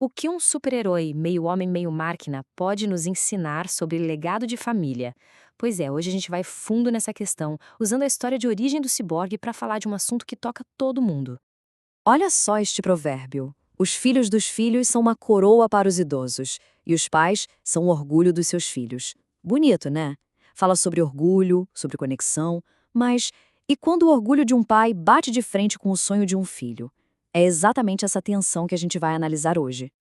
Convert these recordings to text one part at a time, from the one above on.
O que um super-herói, meio homem, meio máquina, pode nos ensinar sobre legado de família? Pois é, hoje a gente vai fundo nessa questão, usando a história de origem do ciborgue para falar de um assunto que toca todo mundo. Olha só este provérbio. Os filhos dos filhos são uma coroa para os idosos, e os pais são o orgulho dos seus filhos. Bonito, né? Fala sobre orgulho, sobre conexão, mas e quando o orgulho de um pai bate de frente com o sonho de um filho? É exatamente essa tensão que a gente vai analisar hoje.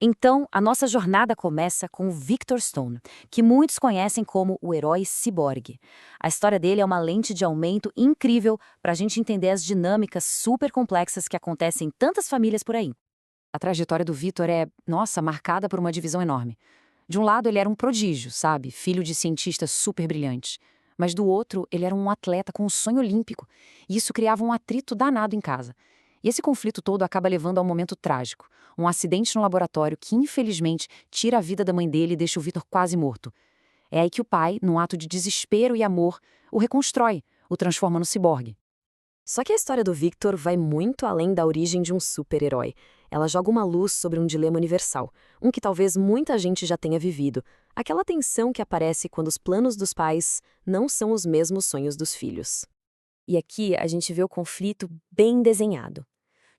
Então, a nossa jornada começa com o Victor Stone, que muitos conhecem como o herói ciborgue. A história dele é uma lente de aumento incrível para a gente entender as dinâmicas super complexas que acontecem em tantas famílias por aí. A trajetória do Victor é, nossa, marcada por uma divisão enorme. De um lado, ele era um prodígio, sabe? Filho de cientistas super brilhantes. Mas do outro, ele era um atleta com um sonho olímpico. E isso criava um atrito danado em casa. E esse conflito todo acaba levando a um momento trágico. Um acidente no laboratório que, infelizmente, tira a vida da mãe dele e deixa o Victor quase morto. É aí que o pai, num ato de desespero e amor, o reconstrói, o transforma no ciborgue. Só que a história do Victor vai muito além da origem de um super-herói. Ela joga uma luz sobre um dilema universal, um que talvez muita gente já tenha vivido. Aquela tensão que aparece quando os planos dos pais não são os mesmos sonhos dos filhos. E aqui a gente vê o conflito bem desenhado.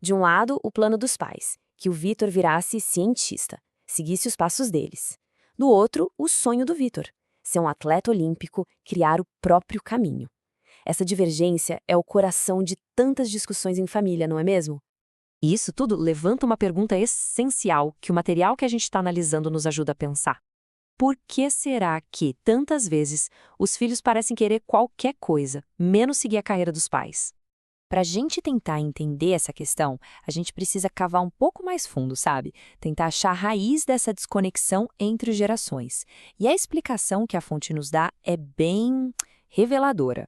De um lado, o plano dos pais, que o Vitor virasse cientista, seguisse os passos deles. Do outro, o sonho do Vitor, ser um atleta olímpico, criar o próprio caminho. Essa divergência é o coração de tantas discussões em família, não é mesmo? E isso tudo levanta uma pergunta essencial que o material que a gente está analisando nos ajuda a pensar. Por que será que, tantas vezes, os filhos parecem querer qualquer coisa, menos seguir a carreira dos pais? Para a gente tentar entender essa questão, a gente precisa cavar um pouco mais fundo, sabe? Tentar achar a raiz dessa desconexão entre gerações. E a explicação que a fonte nos dá é bem reveladora.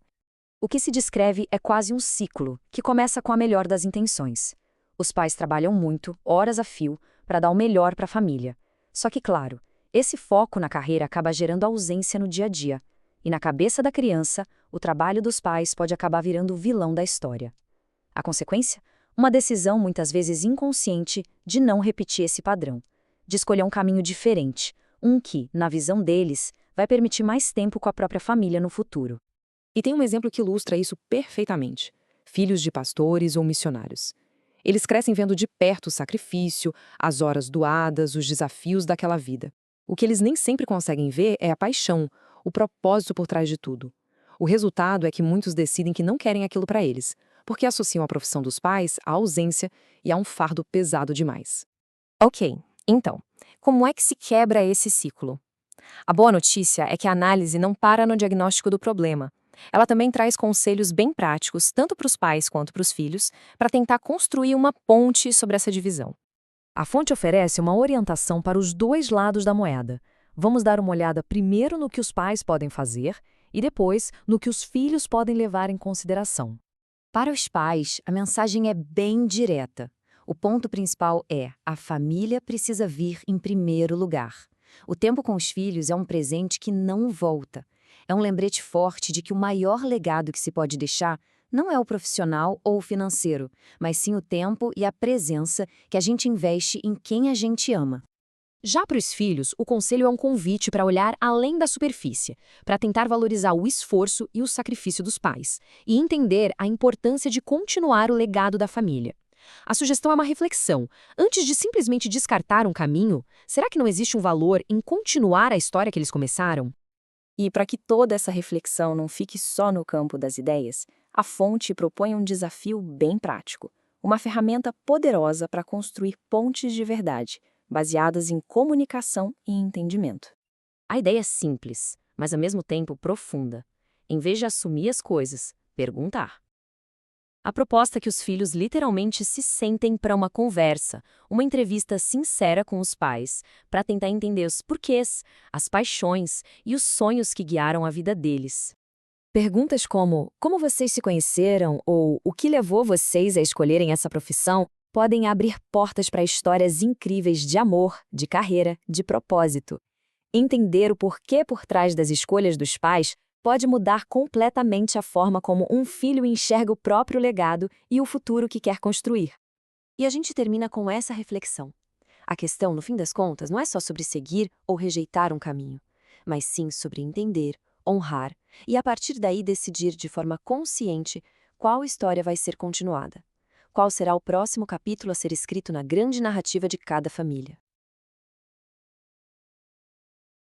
O que se descreve é quase um ciclo, que começa com a melhor das intenções. Os pais trabalham muito, horas a fio, para dar o melhor para a família. Só que, claro, esse foco na carreira acaba gerando ausência no dia a dia. E na cabeça da criança, o trabalho dos pais pode acabar virando o vilão da história. A consequência? Uma decisão muitas vezes inconsciente de não repetir esse padrão, de escolher um caminho diferente, um que, na visão deles, vai permitir mais tempo com a própria família no futuro. E tem um exemplo que ilustra isso perfeitamente: filhos de pastores ou missionários. Eles crescem vendo de perto o sacrifício, as horas doadas, os desafios daquela vida. O que eles nem sempre conseguem ver é a paixão, o propósito por trás de tudo. O resultado é que muitos decidem que não querem aquilo para eles, porque associam a profissão dos pais à ausência e a um fardo pesado demais. Ok, então, como é que se quebra esse ciclo? A boa notícia é que a análise não para no diagnóstico do problema. Ela também traz conselhos bem práticos, tanto para os pais quanto para os filhos, para tentar construir uma ponte sobre essa divisão. A fonte oferece uma orientação para os dois lados da moeda. Vamos dar uma olhada primeiro no que os pais podem fazer e depois no que os filhos podem levar em consideração. Para os pais, a mensagem é bem direta. O ponto principal é: a família precisa vir em primeiro lugar. O tempo com os filhos é um presente que não volta. É um lembrete forte de que o maior legado que se pode deixar não é o profissional ou o financeiro, mas sim o tempo e a presença que a gente investe em quem a gente ama. Já para os filhos, o conselho é um convite para olhar além da superfície, para tentar valorizar o esforço e o sacrifício dos pais, e entender a importância de continuar o legado da família. A sugestão é uma reflexão. Antes de simplesmente descartar um caminho, será que não existe um valor em continuar a história que eles começaram? E para que toda essa reflexão não fique só no campo das ideias, a fonte propõe um desafio bem prático, uma ferramenta poderosa para construir pontes de verdade, baseadas em comunicação e entendimento. A ideia é simples, mas ao mesmo tempo profunda. Em vez de assumir as coisas, perguntar. A proposta é que os filhos literalmente se sentem para uma conversa, uma entrevista sincera com os pais, para tentar entender os porquês, as paixões e os sonhos que guiaram a vida deles. Perguntas como vocês se conheceram ou o que levou vocês a escolherem essa profissão podem abrir portas para histórias incríveis de amor, de carreira, de propósito. Entender o porquê por trás das escolhas dos pais pode mudar completamente a forma como um filho enxerga o próprio legado e o futuro que quer construir. E a gente termina com essa reflexão. A questão, no fim das contas, não é só sobre seguir ou rejeitar um caminho, mas sim sobre entender, honrar e, a partir daí, decidir de forma consciente qual história vai ser continuada. Qual será o próximo capítulo a ser escrito na grande narrativa de cada família.